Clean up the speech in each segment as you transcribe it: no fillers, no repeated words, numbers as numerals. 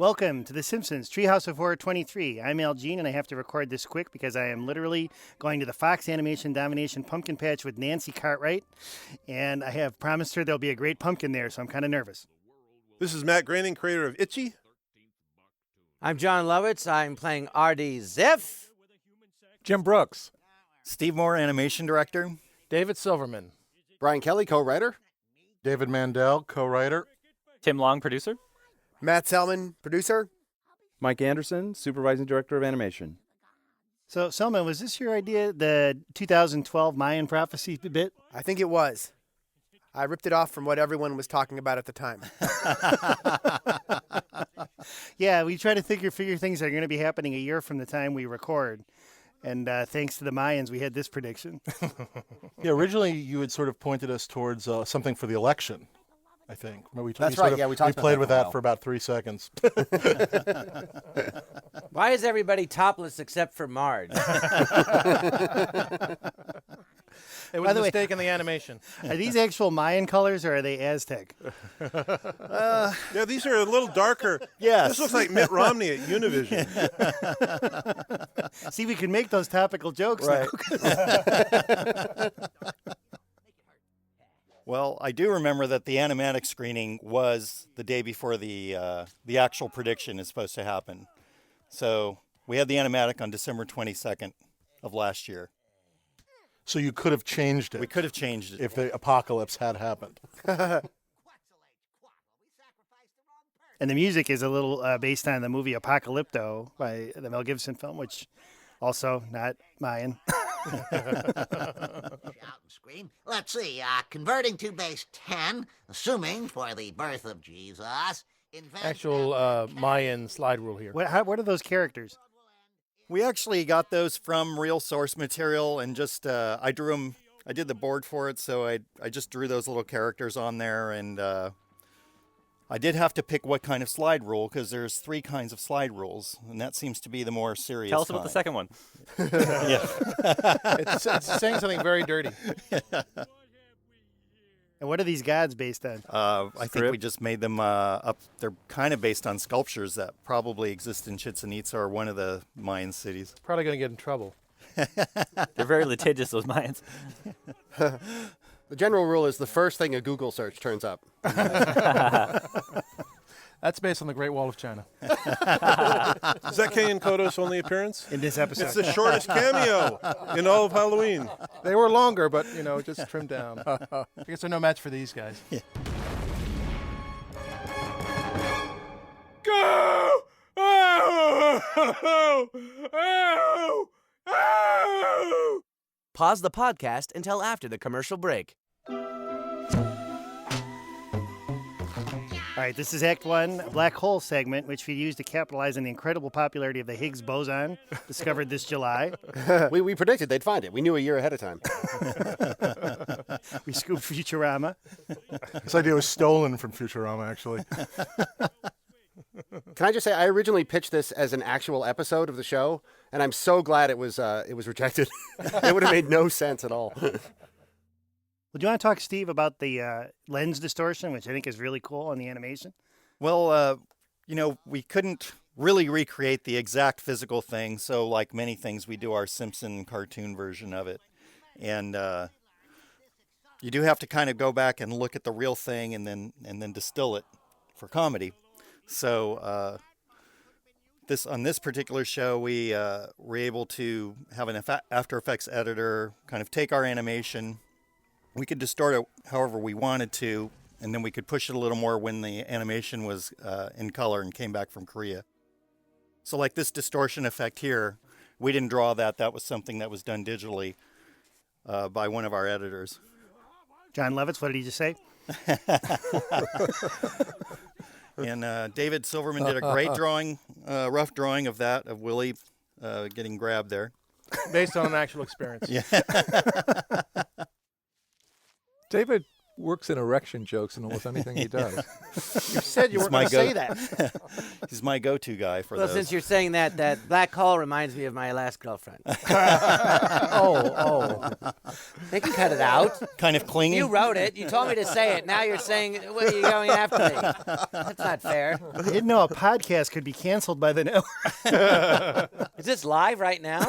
Welcome to The Simpsons Treehouse of Horror 23. I'm Al Jean, and I have to record this quick because I am literally going to the Fox Animation Domination Pumpkin Patch with Nancy Cartwright, and I have promised her there'll be a great pumpkin there, so I'm kind of nervous. This is Matt Groening, creator of Itchy. I'm Jon Lovitz. I'm playing R.D. Ziff. Jim Brooks. Steve Moore, animation director. David Silverman. Brian Kelley, co-writer. David Mandel, co-writer. Tim Long, producer. Matt Selman, producer. Mike Anderson, supervising director of animation. So, Selman, was this your idea, the 2012 Mayan prophecy bit? I think it was. I ripped it off from what everyone was talking about at the time. Yeah, we try to figure things that are going to be happening a year from the time we record. And thanks to the Mayans, we had this prediction. Yeah, originally you had sort of pointed us towards something for the election, I think. That's right, yeah, we talked about played that with for a that while. for about 3 seconds. Why is everybody topless except for Marge? It was a mistake in the animation. Are these actual Mayan colors or are they Aztec? Yeah, these are a little darker. Yes. This looks like Mitt Romney at Univision. See, we can make those topical jokes Right. now. Well, I do remember that the animatic screening was the day before the actual prediction is supposed to happen. So we had the animatic on December 22nd of last year. So you could have changed it. We could have changed it. If the apocalypse had happened. And the music is a little based on the movie Apocalypto by the Mel Gibson film, which also not Mayan. Screen. Let's see. Converting to base 10, assuming for the birth of Jesus. Actual Mayan slide rule here. What are those characters? We actually got those from real source material and just, I drew them, I did the board for it, so I just drew those little characters on there, and I did have to pick what kind of slide rule, because there's 3 kinds of slide rules, and that seems to be the more serious Tell us about kind. the second one. Yeah. It's saying something very dirty. And what are these gods based on? I think we just made them up. They're kind of based on sculptures that probably exist in Chichen Itza or one of the Mayan cities. Probably going to get in trouble. They're very litigious, those Mayans. The general rule is the first thing a Google search turns up. That's based on the Great Wall of China. Is that Kay and Kodo's only appearance? In this episode. It's the shortest cameo in all of Halloween. They were longer, but, just trimmed down. I guess they're no match for these guys. Yeah. Go! Oh! Oh! Oh! Pause the podcast until after the commercial break. All right, this is Act 1, a black hole segment, which we used to capitalize on the incredible popularity of the Higgs boson, discovered this July. We predicted they'd find it. We knew a year ahead of time. We scooped Futurama. This idea was stolen from Futurama, actually. Can I just say, I originally pitched this as an actual episode of the show, and I'm so glad it was rejected. It would have made no sense at all. Well, do you want to talk, Steve, about the lens distortion, which I think is really cool in the animation? Well, we couldn't really recreate the exact physical thing, so like many things, we do our Simpson cartoon version of it. And you do have to kind of go back and look at the real thing and then distill it for comedy. So on this particular show, we were able to have an After Effects editor kind of take our animation. We could distort it however we wanted to, and then we could push it a little more when the animation was in color and came back from Korea. So like this distortion effect here, we didn't draw that. That was something that was done digitally by one of our editors. Jon Lovitz, what did he just say? And David Silverman did a great drawing, rough drawing of that, of Willie getting grabbed there. Based on an actual experience. Yeah. David works in erection jokes in almost anything he does. You said you weren't going to say that. He's my go-to guy for Well, those. since you're saying that, that black hole reminds me of my last girlfriend. Oh. They can cut it out. Kind of clingy. You wrote it. You told me to say it. Now you're saying, well, you're going after me. That's not fair. I didn't know a podcast could be canceled by the network. Is this live right now?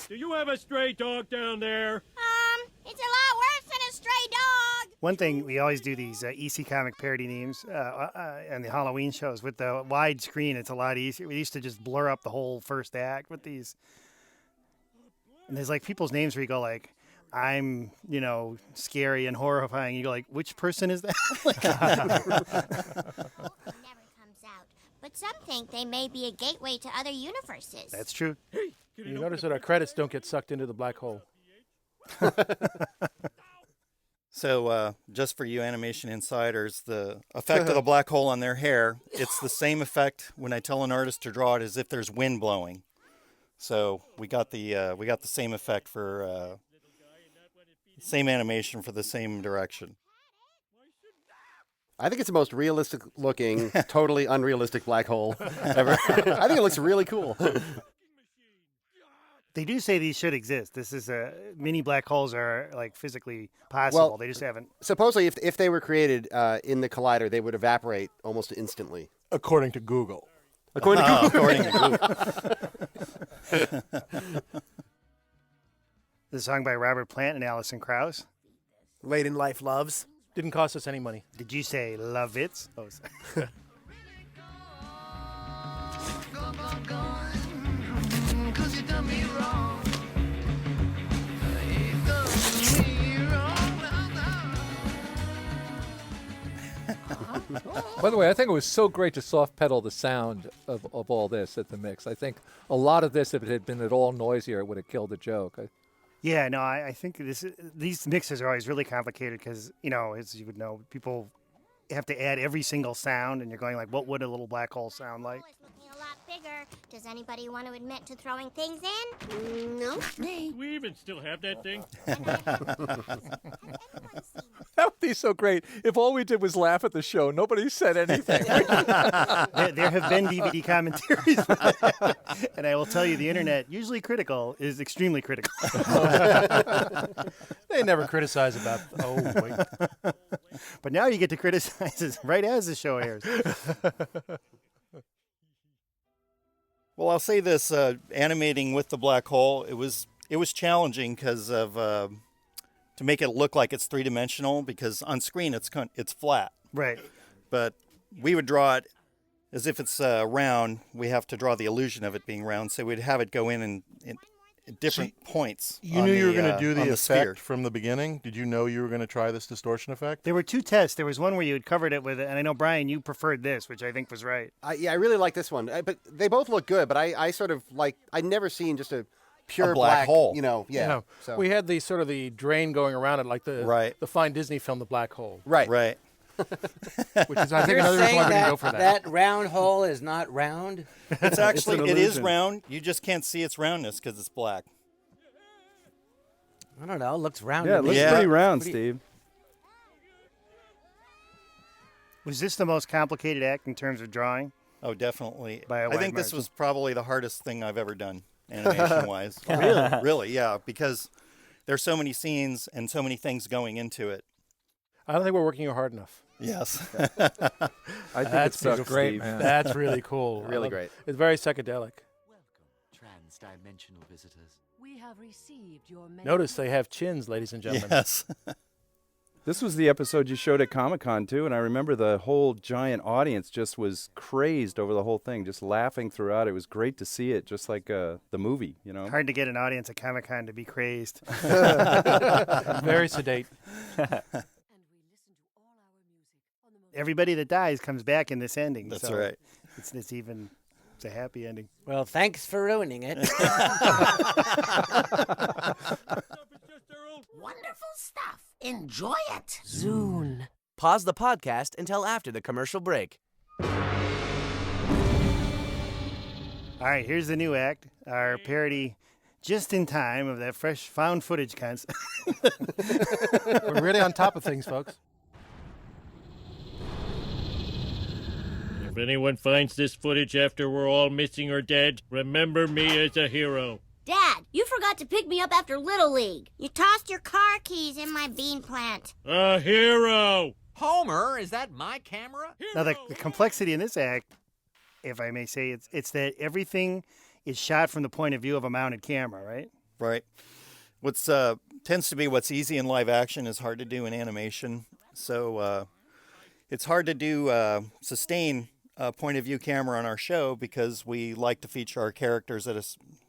Do you have a stray dog down there? It's a lot worse than a stray dog. One thing, we always do these EC comic parody names and the Halloween shows. With the wide screen, it's a lot easier. We used to just blur up the whole first act with these. And there's like people's names where you go like, I'm, scary and horrifying. You go like, which person is that? But some think they may be a gateway to other universes. That's true. You notice that our credits don't get sucked into the black hole. So just for you animation insiders, the effect of the black hole on their hair, it's the same effect when I tell an artist to draw it as if there's wind blowing. So we got the same effect for same animation for the same direction. I think it's the most realistic looking, totally unrealistic black hole ever. I think it looks really cool. They do say these should exist. This is mini black holes are like physically possible. Well, they just haven't. Supposedly, if they were created in the collider, they would evaporate almost instantly. According to Google. According to Google. According to Google. The song by Robert Plant and Alison Krauss. Late in Life Loves. Didn't cost us any money. Did you say Lovitz? Oh, sorry. By the way, I think it was so great to soft pedal the sound of all this at the mix. I think a lot of this, if it had been at all noisier, it would have killed the joke. Yeah, no, I think these mixes are always really complicated because, as you would know, people have to add every single sound, and you're going like, what would a little black hole sound like? A lot bigger. Does anybody want to admit to throwing things in? No. Do we even still have that thing? That would be so great if all we did was laugh at the show. Nobody said anything. There have been DVD commentaries for that. And I will tell you, the internet, usually critical, is extremely critical. They never criticize about, wait. But now you get to criticize it right as the show airs. Well, I'll say this: animating with the black hole, it was challenging because of to make it look like it's three-dimensional. Because on screen it's flat, right? But we would draw it as if it's round. We have to draw the illusion of it being round, so we'd have it go in different points. You knew you were going to do the effect sphere from the beginning? Did you know you were going to try this distortion effect? There were two tests. There was one where you had covered it with it, and I know, Brian, you preferred this, which I think was right. Yeah, I really like this one. But they both look good, but I sort of like, I'd never seen just a pure black hole. Yeah. So. We had the sort of the drain going around it, like the fine Disney film, The Black Hole. Right. Which is, I think, You're another reason why we didn't that, go for that. that round hole is not round? It's actually, an it is illusion. round. You just can't see its roundness because it's black. I don't know. It looks round. Yeah, to it me. looks pretty round, Steve. Was this the most complicated act in terms of drawing? Oh, definitely. By a I wide think this margin. was probably the hardest thing I've ever done, animation-wise. Really? Really, yeah, because there's so many scenes and so many things going into it. I don't think we're working hard enough. Yes. I think it sucks, great, Steve. man. That's really cool. Really great. It's very psychedelic. Trans-dimensional visitors. We have received your Notice they have chins, ladies and gentlemen. Yes. This was the episode you showed at Comic-Con, too, and I remember the whole giant audience just was crazed over the whole thing, just laughing throughout. It was great to see it, just like the movie, Hard to get an audience at Comic-Con to be crazed. Very sedate. Everybody that dies comes back in this ending. That's so right. It's a happy ending. Well, thanks for ruining it. Wonderful stuff. Enjoy it. Zune. Pause the podcast until after the commercial break. All right, here's the new act. Our parody just in time of that fresh found footage concept. We're really on top of things, folks. If anyone finds this footage after we're all missing or dead, remember me as a hero. Dad, you forgot to pick me up after Little League. You tossed your car keys in my bean plant. A hero! Homer, is that my camera? Now, the complexity in this act, if I may say, it's that everything is shot from the point of view of a mounted camera, right? Right. What's tends to be what's easy in live action is hard to do in animation. So it's hard to do sustain point of view camera on our show because we like to feature our characters at a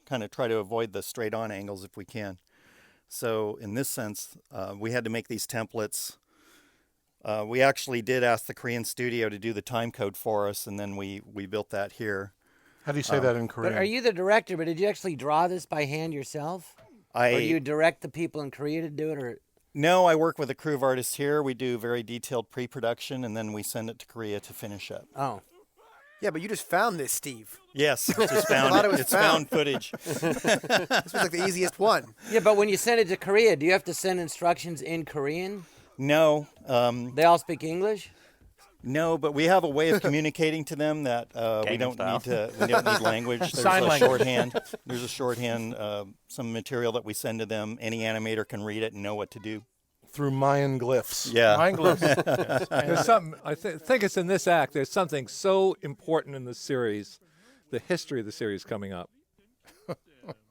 kind of try to avoid the straight on angles if we can. So in this sense, we had to make these templates. We actually did ask the Korean studio to do the time code for us, and then we built that here. How do you say that in Korean? But are you the director, but did you actually draw this by hand yourself? Or do you direct the people in Korea to do it? Or No, I work with a crew of artists here. We do very detailed pre-production, and then we send it to Korea to finish up. Oh. Yeah, but you just found this, Steve. Yes, just found I thought it was it's found footage. This was like the easiest one. Yeah, but when you send it to Korea, do you have to send instructions in Korean? No. They all speak English? No, but we have a way of communicating to them that we don't need language. There's Sign a language. shorthand. There's a shorthand, some material that we send to them. Any animator can read it and know what to do. Through Mayan glyphs. Yeah. Mayan glyphs. Yes. There's something, I think it's in this act, there's something so important in the series, the history of the series coming up.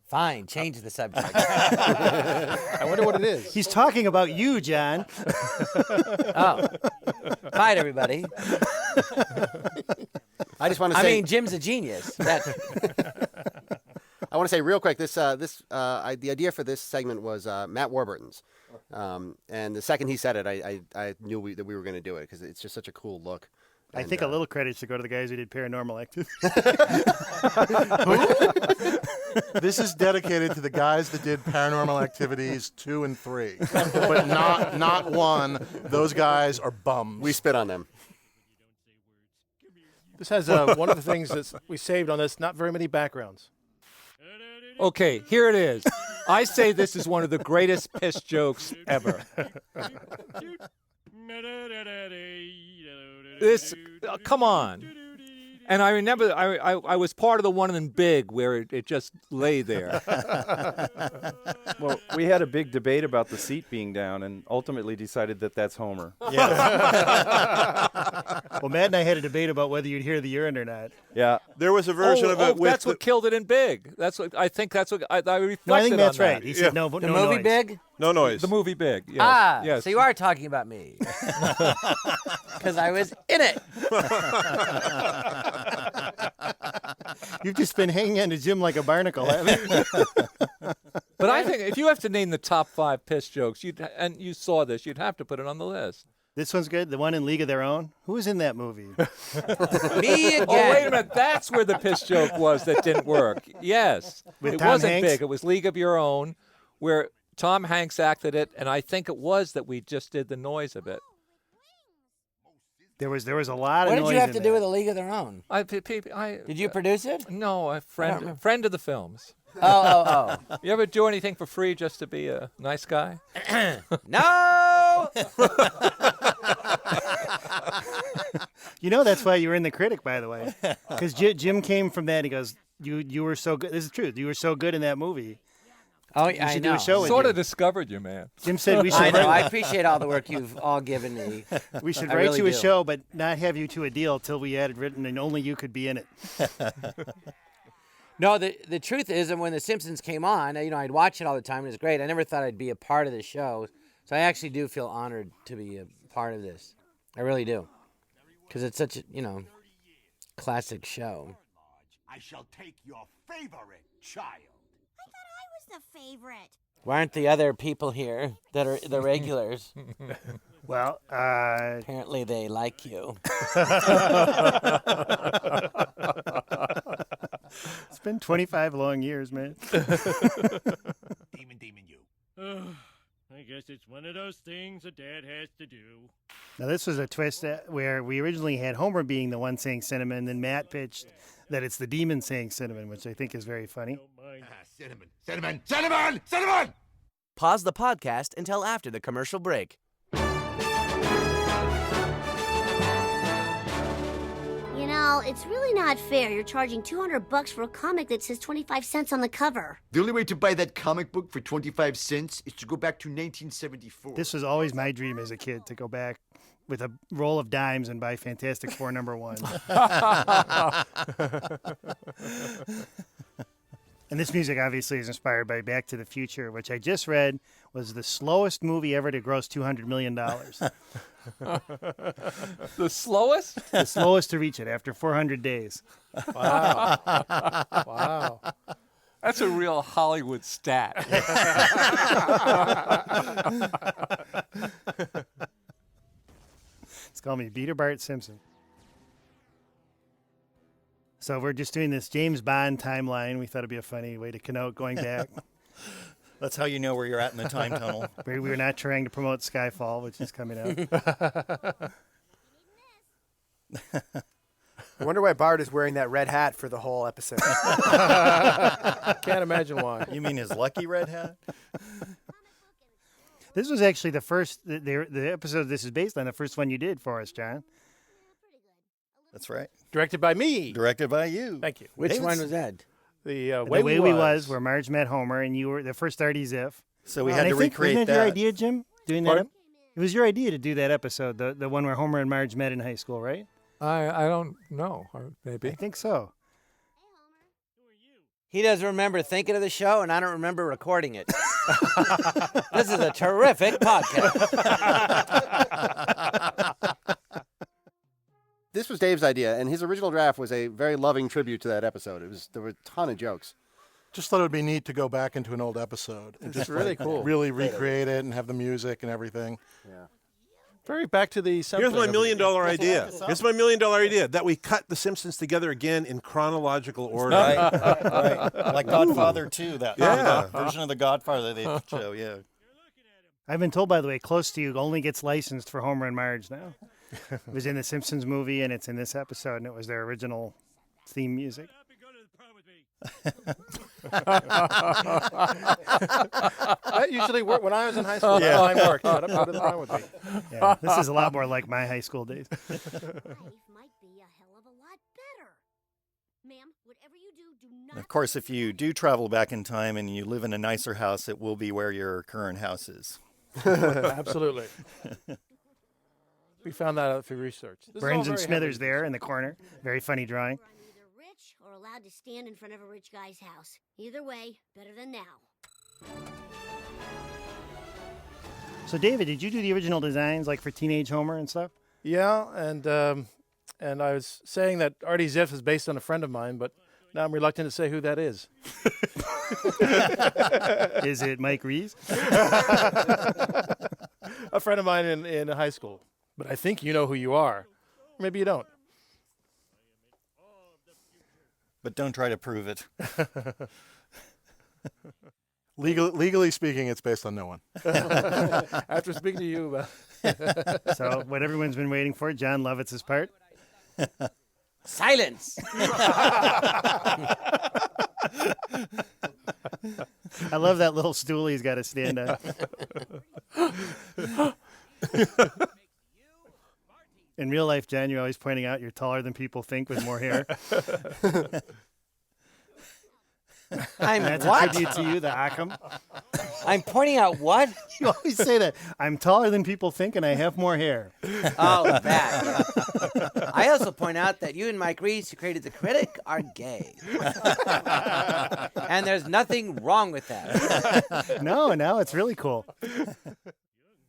Fine, change the subject. I wonder what it is. He's talking about you, John. Oh. Fine, everybody. I just want to say. I mean, Jim's a genius. I want to say real quick. The idea for this segment was Matt Warburton's, and the second he said it, I knew that we were going to do it because it's just such a cool look. I think a little credit should go to the guys who did Paranormal Activity. This is dedicated to the guys that did Paranormal Activities 2 and 3, but not 1. Those guys are bums. We spit on them. This has one of the things that we saved on this, not very many backgrounds. Okay, here it is. I say this is one of the greatest piss jokes ever. This, come on. And I remember I was part of the one in Big where it just lay there. Well, we had a big debate about the seat being down and ultimately decided that that's Homer. Yeah. Well, Matt and I had a debate about whether you'd hear the urine or not. Yeah. There was a version of it with that's what killed it in Big. That's what I think. That's what I reflected No, I think Matt's on that. right. He said no, The no movie noise. Big? no noise. The movie Big. Yes. Ah, yes. so you are talking about me. Because I was in it. You've just been hanging on to Jim like a barnacle, haven't you? But I think if you have to name the top 5 piss jokes, and you saw this, you'd have to put it on the list. This one's good. The one in League of Their Own. Who was in that movie? Me again. Oh, wait a minute. That's where the piss joke was that didn't work. Yes. With it Tom wasn't Hanks? Big. It was League of Your Own, where Tom Hanks acted it, and I think it was that we just did the noise of it. There was a lot of What noise did you have in to that. do with A League of Their Own? Did you produce it? No, a friend of the films. Oh. You ever do anything for free just to be a nice guy? No! You know that's why you were in The Critic, by the way. Because Jim came from that. He goes, you were so good. This is true. You were so good in that movie. Oh, You I should know. do a show with Sort you. of discovered you, man. Jim said we should. I know. I appreciate all the work you've all given me. We should I write really you a do. show, but not have you to a deal till we had it written, and only you could be in it. No, the truth is, and when The Simpsons came on, I'd watch it all the time. And it was great. I never thought I'd be a part of the show. So I actually do feel honored to be a part of this. I really do. Because it's such a, classic show. I shall take your favorite child. I thought I was the favorite. Why aren't the other people here that are the regulars? Well, apparently they like you. It's been 25 long years, man. Demon, you. I guess it's one of those things a dad has to do. Now, this was a twist where we originally had Homer being the one saying cinnamon, then Matt pitched that it's the demon saying cinnamon, which I think is very funny. Cinnamon, cinnamon, cinnamon, cinnamon! Pause the podcast until after the commercial break. You know, it's really not fair. You're charging $200 for a comic that says 25 cents on the cover. The only way to buy that comic book for 25 cents is to go back to 1974. This was always my dream as a kid, to go back with a roll of dimes and buy Fantastic Four #1. And this music obviously is inspired by Back to the Future, which I just read was the slowest movie ever to gross $200 million. The slowest? The slowest to reach it after 400 days. Wow. Wow. That's a real Hollywood stat. It's called me Peter Bart Simpson. So we're just doing this James Bond timeline. We thought it'd be a funny way to connote going back. That's how you know where you're at in the time tunnel. We were not trying to promote Skyfall, which is coming out. I wonder why Bart is wearing that red hat for the whole episode. Can't imagine why. You mean his lucky red hat? This was actually the first, the episode this is based on, the first one you did for us, John. That's right. Directed by me. Directed by you. Thank you. Which one was that? The Way We Was, where Marge met Homer, and you were the first Artie Ziff. So we had to recreate wasn't it that. your idea, Jim? Doing that? It was your idea to do that episode, the one where Homer and Marge met in high school, right? I don't know. Or maybe. I think so. He doesn't remember thinking of the show, and I don't remember recording it. This is a terrific podcast. This was Dave's idea, and his original draft was a very loving tribute to that episode. There were a ton of jokes. Just thought it would be neat to go back into an old episode and It's just really cool. really recreate it and have the music and everything. Yeah. Very back to the Here's sampling my of- $1 million idea. Here's my $1 million idea, that we cut The Simpsons together again in chronological order. Right. Like Godfather 2, that Yeah. version of The Godfather they show, yeah. I've been told, by the way, Close to You only gets licensed for Homer and Marge now. It was in the Simpsons movie, and it's in this episode, and it was their original theme music. That usually worked when I was in high school. Yeah. That line worked. That was fine with me. Yeah, this is a lot more like my high school days. Life might be a hell of a lot better. Ma'am, whatever you do, do not. Of course, if you do travel back in time and you live in a nicer house, it will be where your current house is. Absolutely. We found that out through research. This is all Burns and very Smithers heavy. there in the corner. Very funny drawing. Rich or allowed to stand in front of a rich guy's house. Either way, better than now. So, David, did you do the original designs, like for Teenage Homer and stuff? Yeah, and I was saying that Artie Ziff is based on a friend of mine, but now I'm reluctant to say who that is. Is it Mike Reeves? A friend of mine in high school. But I think you know who you are. Maybe you don't. But don't try to prove it. Legally speaking, it's based on no one. After speaking to you So, what everyone's been waiting for, Jon Lovitz's part. Silence. I love that little stool he's got to stand on. In real life, Jen, you're always pointing out you're taller than people think with more hair. That's what? a tribute to you, the Occam. I'm pointing out what? You always say that. I'm taller than people think and I have more hair. Oh, that. Yeah. I also point out that you and Mike Reeves, who created The Critic, are gay. And there's nothing wrong with that. No, it's really cool.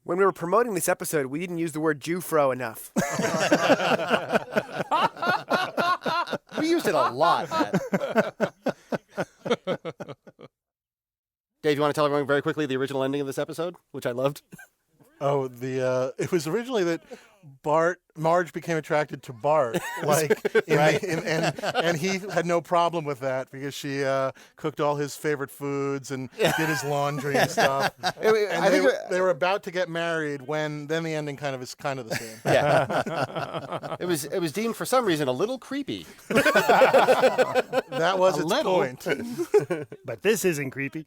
When we were promoting this episode, we didn't use the word Jewfro enough. We used it a lot, Matt. Dave, you want to tell everyone very quickly the original ending of this episode, which I loved? Oh, it was originally that Marge became attracted to Bart, like, and he had no problem with that because she cooked all his favorite foods and did his laundry and stuff. And they were about to get married when then the ending is kind of the same. Yeah, it was deemed for some reason a little creepy. That was its point. But this isn't creepy.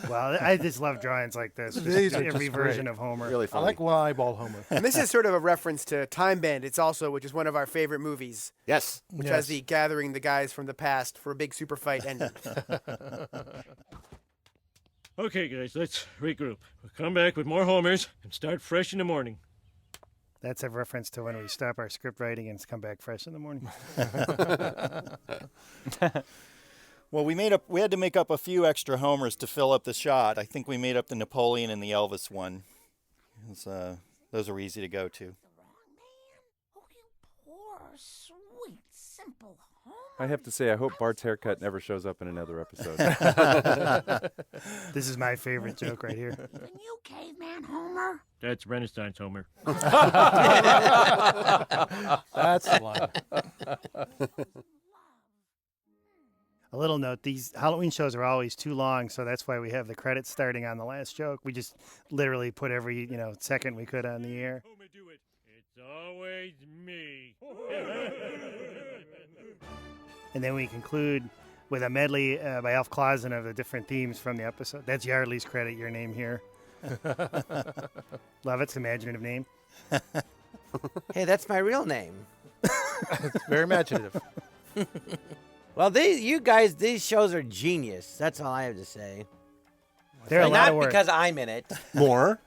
Well, I just love drawings like this. These are Every just version great. of Homer. Really I funny. like one eyeball Homer. And this is sort of a reference to Time Bandits also, which is one of our favorite movies. Yes. Which has the gathering the guys from the past for a big super fight ending. Okay, guys, let's regroup. We'll come back with more Homers and start fresh in the morning. That's a reference to when we stop our script writing and come back fresh in the morning. Well, we had to make up a few extra Homers to fill up the shot. I think we made up the Napoleon and the Elvis one. Those are easy to go to. Poor, sweet, simple Homer. I have to say, I hope Bart's haircut never shows up in another episode. This is my favorite joke right here. Can you caveman Homer? That's Renaissance Homer. That's the line. A little note, these Halloween shows are always too long, so that's why we have the credits starting on the last joke. We just literally put every, second we could on the air. It's always me. And then we conclude with a medley by Alf Clausen of the different themes from the episode. That's Yardley's credit, your name here. Lovitz, imaginative name. Hey, that's my real name. It's very imaginative. Well, these shows are genius. That's all I have to say. They're a lot not of work. because I'm in it. More.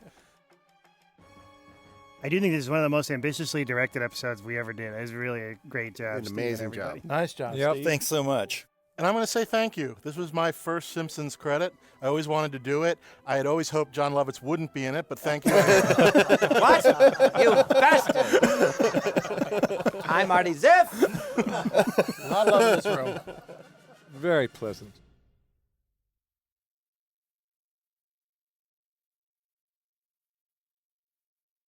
I do think this is one of the most ambitiously directed episodes we ever did. It was really a great job. An Steve, amazing and everybody. job. Nice job, Yep. Steve. Thanks so much. And I'm going to say thank you. This was my first Simpsons credit. I always wanted to do it. I had always hoped Jon Lovitz wouldn't be in it, but thank you. What? You bastard! I'm Artie Ziff. I love this room. Very pleasant.